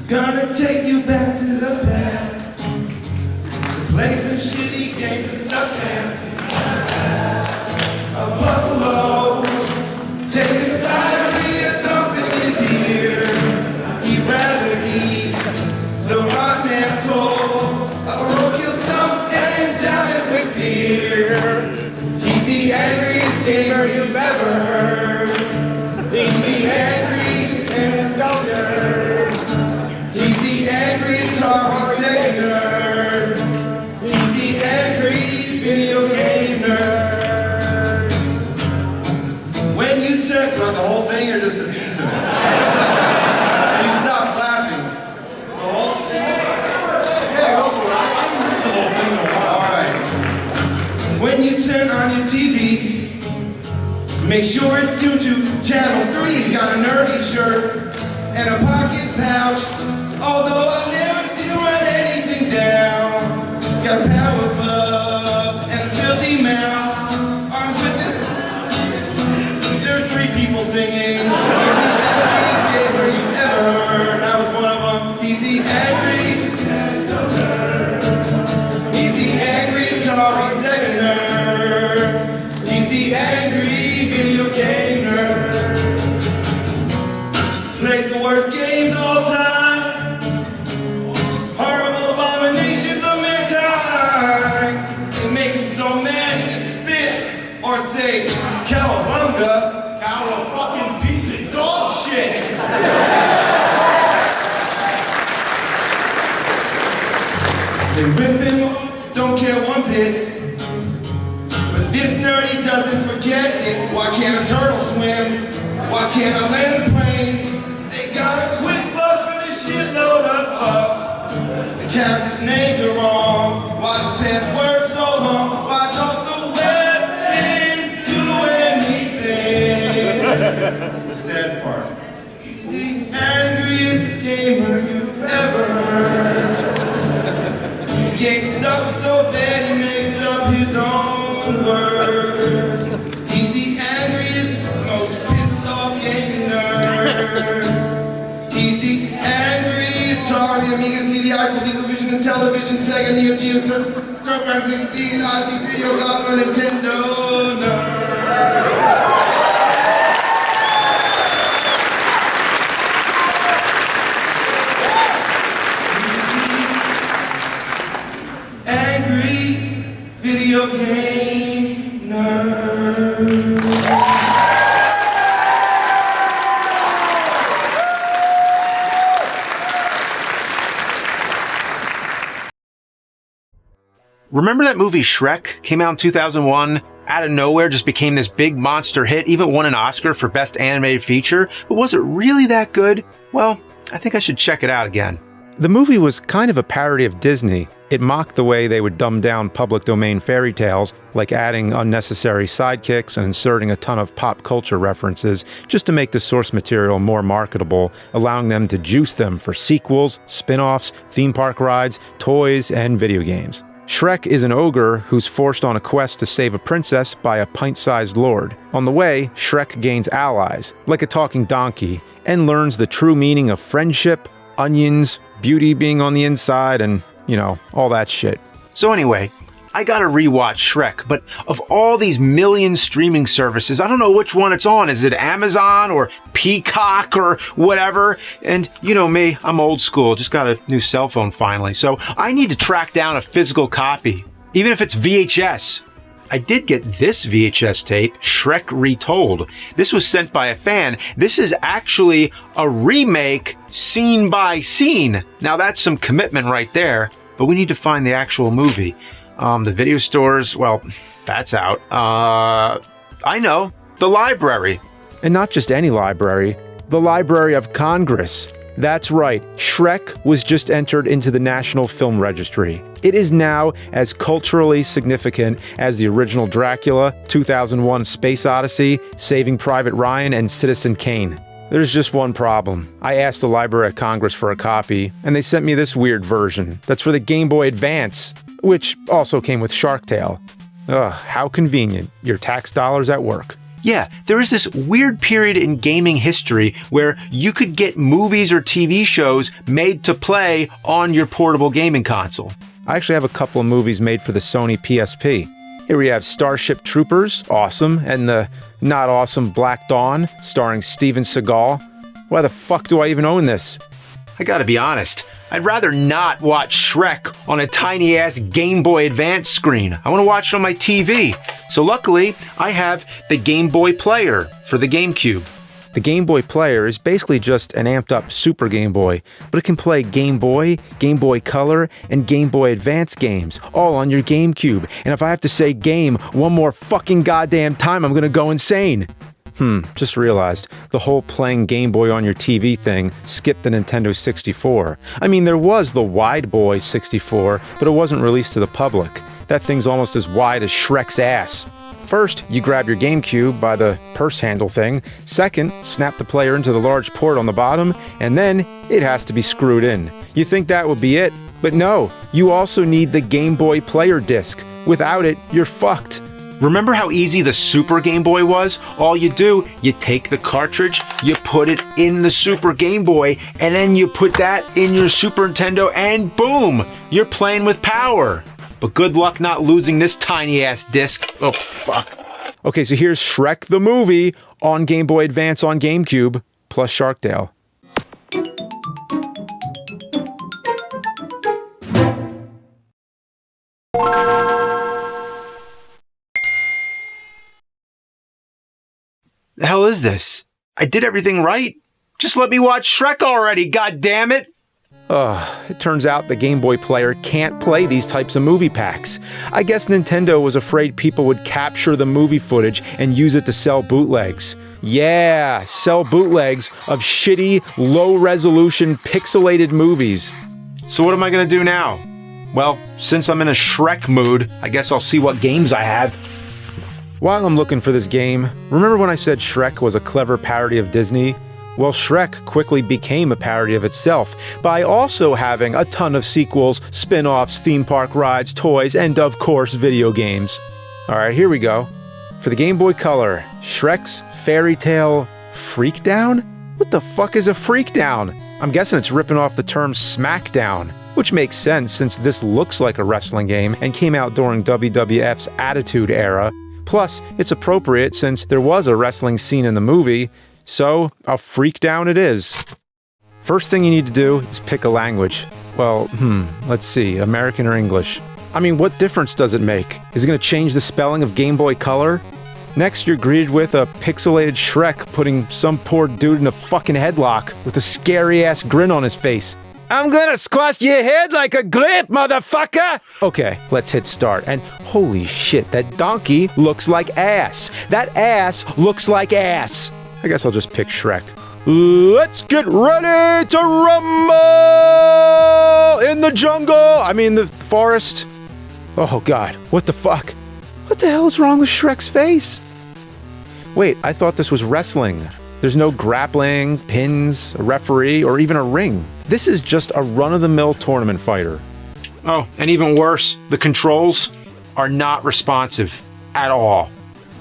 Gonna take you back to the past, play some shitty games to suck ass. A buffalo, take a diarrhea dump in his ear. He'd rather eat the rotten asshole, a roadkill stump and down it with beer. He's the angriest gamer you've ever heard. He's the angry and nerd. He's the angry Atari Sega nerd. He's the angry video game nerd. When you turn, not the whole thing or just a piece of it? You stop clapping. The whole thing? Yeah, also, I can read the whole thing in a while. Alright. When you turn on your TV, make sure it's tuned to channel 3. He's got a nerdy shirt and a pocket pouch. Although I've never seen him write anything down. He's got a power glove and a filthy mouth. Armed with this. There are 3 people singing. He's the angriest gamer you've ever heard. I was one of them. He's the angry. He's the angry Atari Sega nerd. He's the angry video game nerd. Plays the worst games of all time. Horrible abominations of mankind. They make him so mad he can spit or say, cowabunga. Cow a fucking piece of dog shit. They rip him, don't care one bit. But this nerdy doesn't forget it. Why can't a turtle swim? Why can't I land a plane? They got a quick plug for this shitload of fuck. The characters' names are wrong. Why's the password so long? Why don't the weapons do anything? The sad part. He's the angriest gamer you've ever heard. The game sucks so bad he makes up his own words. He's the angriest, most pissed off gaming nerd. He's the angry Atari, Amiga, CDI, ColecoVision, and Television, Sega, Neo Geo, Star 16, Odyssey, Video, Commodore, Nintendo nerd. Angry video game nerd. Remember that movie Shrek? Came out in 2001, out of nowhere just became this big monster hit, even won an Oscar for Best Animated Feature, but was it really that good? Well, I think I should check it out again. The movie was kind of a parody of Disney. It mocked the way they would dumb down public domain fairy tales, like adding unnecessary sidekicks and inserting a ton of pop culture references just to make the source material more marketable, allowing them to juice them for sequels, spin-offs, theme park rides, toys, and video games. Shrek is an ogre who's forced on a quest to save a princess by a pint-sized lord. On the way, Shrek gains allies, like a talking donkey, and learns the true meaning of friendship, onions, beauty being on the inside, and, you know, all that shit. So anyway, I gotta rewatch Shrek, but of all these million streaming services, I don't know which one it's on. Is it Amazon or Peacock or whatever? And you know me, I'm old school, just got a new cell phone finally, so I need to track down a physical copy, even if it's VHS. I did get this VHS tape, Shrek Retold. This was sent by a fan. This is actually a remake scene by scene. Now that's some commitment right there, but we need to find the actual movie. The video stores, well, that's out. I know, the library. And not just any library, the Library of Congress. That's right, Shrek was just entered into the National Film Registry. It is now as culturally significant as the original Dracula, 2001 Space Odyssey, Saving Private Ryan, and Citizen Kane. There's just one problem. I asked the Library of Congress for a copy, and they sent me this weird version that's for the Game Boy Advance, which also came with Shark Tale. Ugh, how convenient. Your tax dollars at work. Yeah, there is this weird period in gaming history where you could get movies or TV shows made to play on your portable gaming console. I actually have a couple of movies made for the Sony PSP. Here we have Starship Troopers, awesome, and the not awesome Black Dawn, starring Steven Seagal. Why the fuck do I even own this? I gotta be honest, I'd rather not watch Shrek on a tiny-ass Game Boy Advance screen. I want to watch it on my TV. So luckily, I have the Game Boy Player for the GameCube. The Game Boy Player is basically just an amped-up Super Game Boy, but it can play Game Boy, Game Boy Color, and Game Boy Advance games, all on your GameCube. And if I have to say game one more fucking goddamn time, I'm gonna go insane. Just realized, the whole playing Game Boy on your TV thing skipped the Nintendo 64. I mean, there was the Wide Boy 64, but it wasn't released to the public. That thing's almost as wide as Shrek's ass. First, you grab your GameCube by the purse handle thing. Second, snap the player into the large port on the bottom, and then it has to be screwed in. You think that would be it? But no, you also need the Game Boy Player disc. Without it, you're fucked. Remember how easy the Super Game Boy was? All you do, you take the cartridge, you put it in the Super Game Boy, and then you put that in your Super Nintendo, and boom! You're playing with power. But good luck not losing this tiny-ass disc. Oh, fuck. Okay, so here's Shrek the movie on Game Boy Advance on GameCube, plus Sharkdale. The hell is this? I did everything right. Just let me watch Shrek already, goddammit! It turns out the Game Boy Player can't play these types of movie packs. I guess Nintendo was afraid people would capture the movie footage and use it to sell bootlegs. Yeah, sell bootlegs of shitty, low-resolution, pixelated movies. So what am I gonna do now? Well, since I'm in a Shrek mood, I guess I'll see what games I have. While I'm looking for this game, remember when I said Shrek was a clever parody of Disney? Well, Shrek quickly became a parody of itself by also having a ton of sequels, spin-offs, theme park rides, toys, and of course, video games. Alright, here we go. For the Game Boy Color, Shrek's Fairy Tale Freakdown? What the fuck is a Freakdown? I'm guessing it's ripping off the term SmackDown, which makes sense since this looks like a wrestling game and came out during WWF's Attitude Era. Plus, it's appropriate since there was a wrestling scene in the movie, so a Freakdown it is. First thing you need to do is pick a language. Well, let's see, American or English? I mean, what difference does it make? Is it going to change the spelling of Game Boy Color? Next, you're greeted with a pixelated Shrek putting some poor dude in a fucking headlock with a scary-ass grin on his face. I'm gonna squash your head like a grape, motherfucker! Okay, let's hit start. And holy shit, that donkey looks like ass. That ass looks like ass. I guess I'll just pick Shrek. Let's get ready to rumble in the jungle! I mean, the forest. Oh god, what the fuck? What the hell is wrong with Shrek's face? Wait, I thought this was wrestling. There's no grappling, pins, a referee, or even a ring. This is just a run-of-the-mill tournament fighter. Oh, and even worse, the controls are not responsive at all.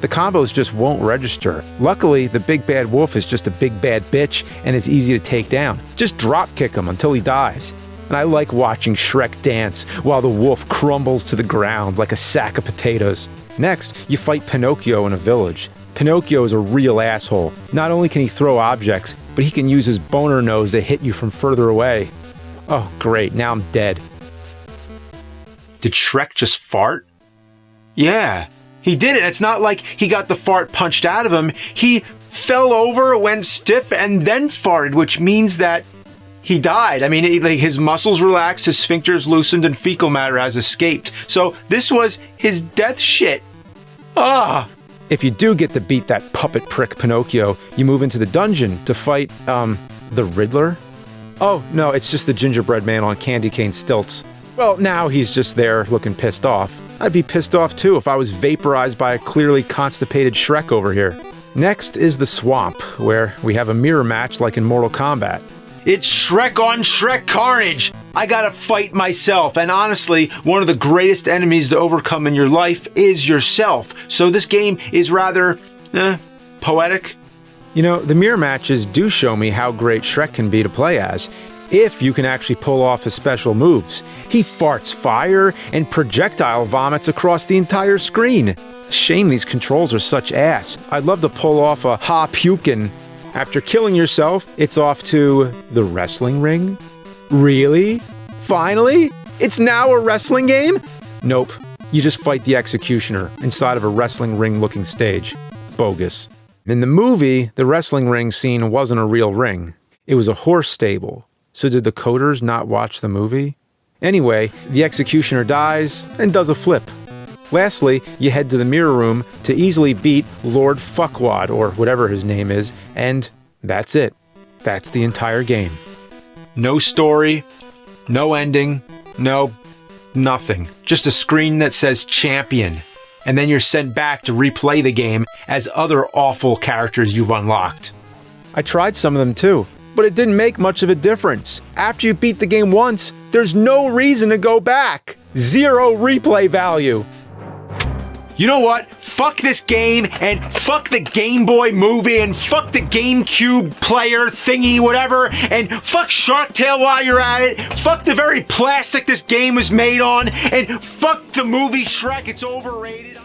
The combos just won't register. Luckily, the big bad wolf is just a big bad bitch and is easy to take down. Just drop kick him until he dies. And I like watching Shrek dance while the wolf crumbles to the ground like a sack of potatoes. Next, you fight Pinocchio in a village. Pinocchio is a real asshole. Not only can he throw objects, but he can use his boner nose to hit you from further away. Oh great, now I'm dead. Did Shrek just fart? Yeah, he did it. It's not like he got the fart punched out of him. He fell over, went stiff, and then farted, which means that he died. I mean, his muscles relaxed, his sphincters loosened, and fecal matter has escaped. So this was his death shit. Ah! If you do get to beat that puppet prick Pinocchio, you move into the dungeon to fight, the Riddler? Oh, no, it's just the gingerbread man on candy cane stilts. Well, now he's just there looking pissed off. I'd be pissed off too if I was vaporized by a clearly constipated Shrek over here. Next is the swamp, where we have a mirror match like in Mortal Kombat. It's Shrek on Shrek carnage! I gotta fight myself, and honestly, one of the greatest enemies to overcome in your life is yourself. So this game is rather, poetic? You know, the mirror matches do show me how great Shrek can be to play as, if you can actually pull off his special moves. He farts fire and projectile vomits across the entire screen. Shame these controls are such ass. I'd love to pull off a ha pukin'. After killing yourself, it's off to the wrestling ring? Really? Finally? It's now a wrestling game? Nope. You just fight the executioner inside of a wrestling ring looking stage. Bogus. In the movie, the wrestling ring scene wasn't a real ring. It was a horse stable. So did the coders not watch the movie? Anyway, the executioner dies and does a flip. Lastly, you head to the mirror room to easily beat Lord Fuckwad, or whatever his name is, and that's it. That's the entire game. No story, no ending, no nothing. Just a screen that says champion. And then you're sent back to replay the game as other awful characters you've unlocked. I tried some of them too, but it didn't make much of a difference. After you beat the game once, there's no reason to go back. Zero replay value. You know what? Fuck this game, and fuck the Game Boy movie, and fuck the GameCube player thingy, whatever, and fuck Shark Tale while you're at it, fuck the very plastic this game was made on, and fuck the movie Shrek, it's overrated.